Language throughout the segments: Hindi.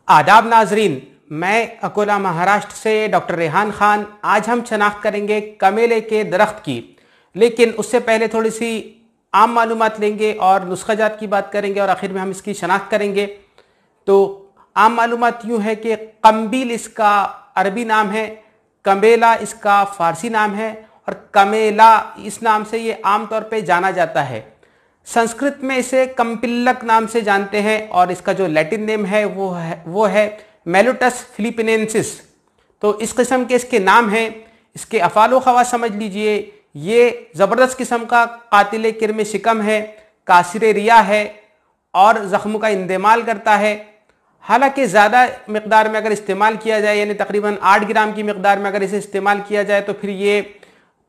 आदाब नाजरीन, मैं अकोला महाराष्ट्र से डॉक्टर रेहान खान। आज हम शनाख्त करेंगे कमेले के दरख्त की, लेकिन उससे पहले थोड़ी सी आम मालूमात लेंगे और नुस्खाजात की बात करेंगे और आखिर में हम इसकी शनाख्त करेंगे। तो आम मालूमात यूँ है कि कम्बील इसका अरबी नाम है, कमेला इसका फ़ारसी नाम है और कमेला इस नाम से ये आम तौर पे जाना जाता है। संस्कृत में इसे कम्पिल्लक नाम से जानते हैं और इसका जो लैटिन नेम है वो है मेलोटस फिलिपिनेंसिस। तो इस किस्म के इसके नाम हैं। इसके अफ़ाल व ख़वास समझ लीजिए। ये ज़बरदस्त किस्म का कातिल किरम शिकम है, कासिर रिया है और ज़ख्मों का इंदेमाल करता है। हालांकि ज़्यादा मकदार में अगर इस्तेमाल किया जाए, यानी तकरीबन 8 ग्राम की मकदार में अगर इसे इस्तेमाल किया जाए तो फिर ये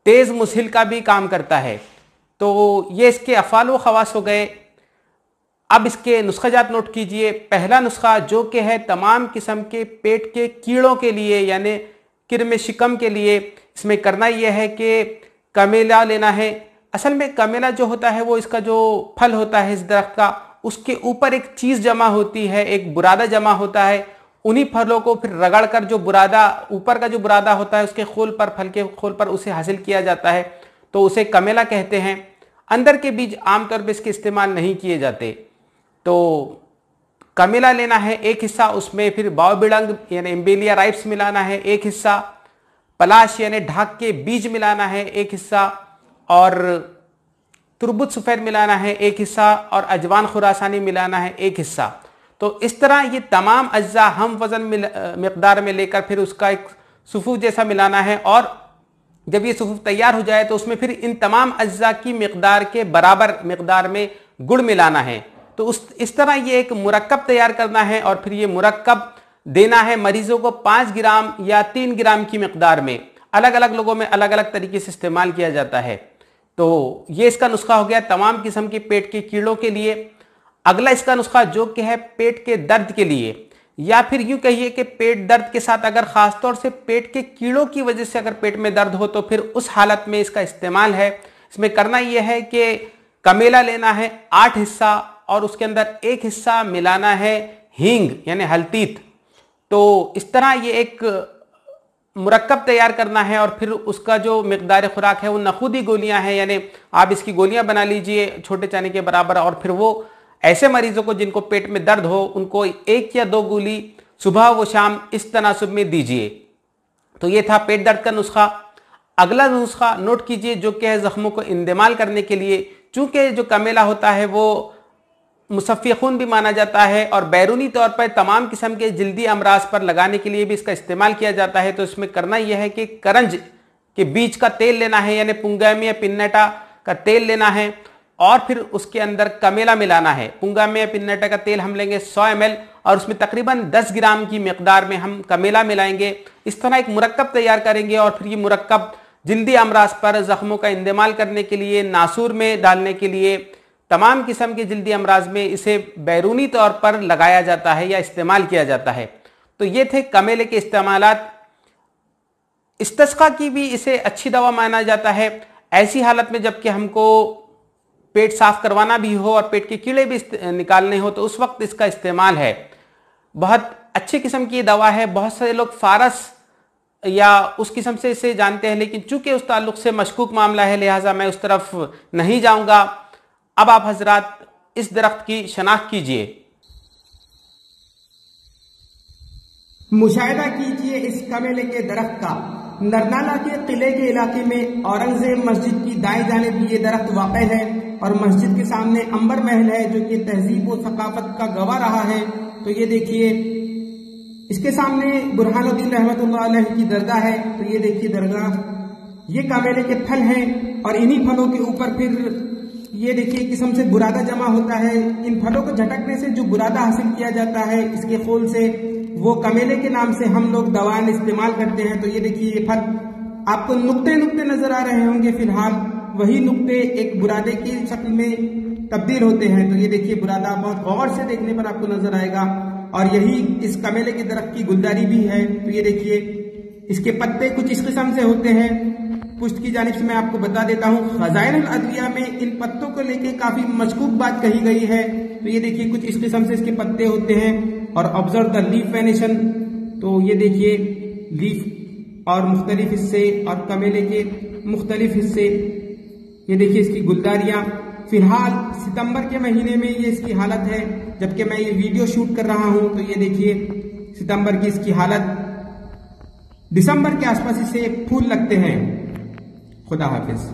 तेज़ मुसिल का भी काम करता है। तो ये इसके अफ़ाल व ख़वास हो गए। अब इसके नुस्खाजात नोट कीजिए। पहला नुस्खा जो कि है तमाम किस्म के पेट के कीड़ों के लिए, यानी किरम शिकम के लिए, इसमें करना यह है कि कमेला लेना है। असल में कमेला जो होता है वो इसका जो फल होता है इस दरख्त का, उसके ऊपर एक चीज़ जमा होती है, एक बुरादा जमा होता है। उन्हीं फलों को फिर रगड़ कर जो बुरादा ऊपर का जो बुरादा होता है उसके खोल पर, फल के खोल पर उसे हासिल किया जाता है, तो उसे कमेला कहते हैं। अंदर के बीज आमतौर पर इसके इस्तेमाल नहीं किए जाते। तो कमेला लेना है एक हिस्सा, उसमें फिर बाओबिडंग यानी एम्बेलिया राइप्स मिलाना है एक हिस्सा, पलाश यानी ढाक के बीज मिलाना है एक हिस्सा, और तुरबुत सफ़ेद मिलाना है एक हिस्सा, और अजवान खुरासानी मिलाना है एक हिस्सा। तो इस तरह ये तमाम अज्जा हम वज़न मकदार में लेकर फिर उसका एक सुफूफ जैसा मिलाना है। और जब ये सुफूफ तैयार हो जाए तो उसमें फिर इन तमाम अज्जा की मकदार के बराबर मकदार में गुड़ मिलाना है। तो इस तरह ये एक मुरक्कब तैयार करना है और फिर ये मुरक्कब देना है मरीजों को 5 ग्राम या 3 ग्राम की मकदार में। अलग अलग लोगों में अलग अलग तरीके से इस्तेमाल किया जाता है। तो ये इसका नुस्खा हो गया तमाम किस्म के पेट के कीड़ों के लिए। अगला इसका नुस्खा जो कि है पेट के दर्द के लिए, या फिर यूँ कहिए कि पेट दर्द के साथ अगर ख़ासतौर से पेट के कीड़ों की वजह से अगर पेट में दर्द हो तो फिर उस हालत में इसका इस्तेमाल है। इसमें करना यह है कि कमेला लेना है 8 हिस्सा और उसके अंदर एक हिस्सा मिलाना है हींग यानी हल्दीत। तो इस तरह ये एक मुरक्कब तैयार करना है और फिर उसका जो मकदार खुराक है वो नखूदी गोलियां हैं, यानी आप इसकी गोलियां बना लीजिए छोटे चने के बराबर, और फिर वो ऐसे मरीजों को जिनको पेट में दर्द हो उनको 1 या 2 गोली सुबह व शाम इस तनासुब में दीजिए। तो ये था पेट दर्द का नुस्खा। अगला नुस्खा नोट कीजिए जो कि है ज़ख्मों को इंदेमाल करने के लिए। चूँकि जो कमेला होता है वो मुसफ़्फ़ी खून भी माना जाता है और बैरूनी तौर पर तमाम किस्म के जल्दी अमराज पर लगाने के लिए भी इसका इस्तेमाल किया जाता है। तो इसमें करना यह है कि करंज के बीज का तेल लेना है, यानी पुंगामिया पिन्नेटा का तेल लेना है, और फिर उसके अंदर कमेला मिलाना है। पुंगामिया पिन्नेटा का तेल हम लेंगे 100 ml और उसमें तकरीबन 10 ग्राम की मकदार में हम कमेला मिलाएंगे। इस तरह एक मुरक्कब तैयार करेंगे और फिर ये मुरक्कब जल्दी अमराज पर ज़ख्मों का इंदेमाल करने के लिए, नासूर में डालने के लिए, तमाम किस्म के जल्दी अमराज में इसे बैरूनी तौर पर लगाया जाता है या इस्तेमाल किया जाता है। तो ये थे कमेले के इस्तेमालात। इस्तिस्का की भी इसे अच्छी दवा माना जाता है। ऐसी हालत में जबकि हमको पेट साफ करवाना भी हो और पेट के कीड़े भी निकालने हो तो उस वक्त इसका इस्तेमाल है। बहुत अच्छी किस्म की दवा है। बहुत सारे लोग फारस या उस किस्म से इसे जानते हैं, लेकिन चूंकि उस ताल्लुक से मशकूक मामला है लिहाजा मैं उस तरफ नहीं जाऊंगा। अब आप हजरात इस दरख्त की शनाख्त कीजिए। मुशाहिदा कीजिए इस कमेले के दरख्त का। नरनाला के किले के इलाके में औरंगजेब मस्जिद की दाएं जानिब ये दरख्त वाक़ है और मस्जिद के सामने अंबर महल है जो कि तहजीब और सकाफत का गवाह रहा है। तो ये देखिए, इसके सामने बुरहानुद्दीन रहमतुल्लाह अलैह की दरगाह है। तो ये देखिए दरगाह, ये कमेले के फल हैं और इन्हीं फलों के ऊपर फिर ये देखिए किस्म से बुरादा जमा होता है। इन फलों को झटकने से जो बुरादा हासिल किया जाता है इसके खोल से, वो कमेले के नाम से हम लोग दवाएं इस्तेमाल करते हैं। तो ये देखिए ये फल आपको नुक्ते नुक्ते नजर आ रहे होंगे, फिलहाल वही नुक्ते एक बुरादे की शक्ल में तब्दील होते हैं। तो ये देखिए बुरादा बहुत गौर से देखने पर आपको नजर आएगा और यही इस कमेले के दरख्त की गुलदारी भी है। तो ये देखिए इसके पत्ते कुछ इस किस्म से होते हैं। पुष्ट की जानिब से मैं आपको बता देता हूँ, खज़ाइनुल अदविया में इन पत्तों को लेके काफी मशकूक बात कही गई है। तो ये देखिए कुछ इस किस्म से इसके पत्ते होते हैं और ऑब्जर्व द लीफ वेनेशन। तो ये देखिए लीफ और मुख्तलिफ हिस्से और कमेले के मुख्तलिफ हिस्से, ये देखिए इसकी गुलदारियां। फिलहाल सितंबर के महीने में ये इसकी हालत है, जबकि मैं ये वीडियो शूट कर रहा हूं तो ये देखिए सितंबर की इसकी हालत। दिसंबर के आसपास इसे फूल लगते हैं। खुदा हाफिज।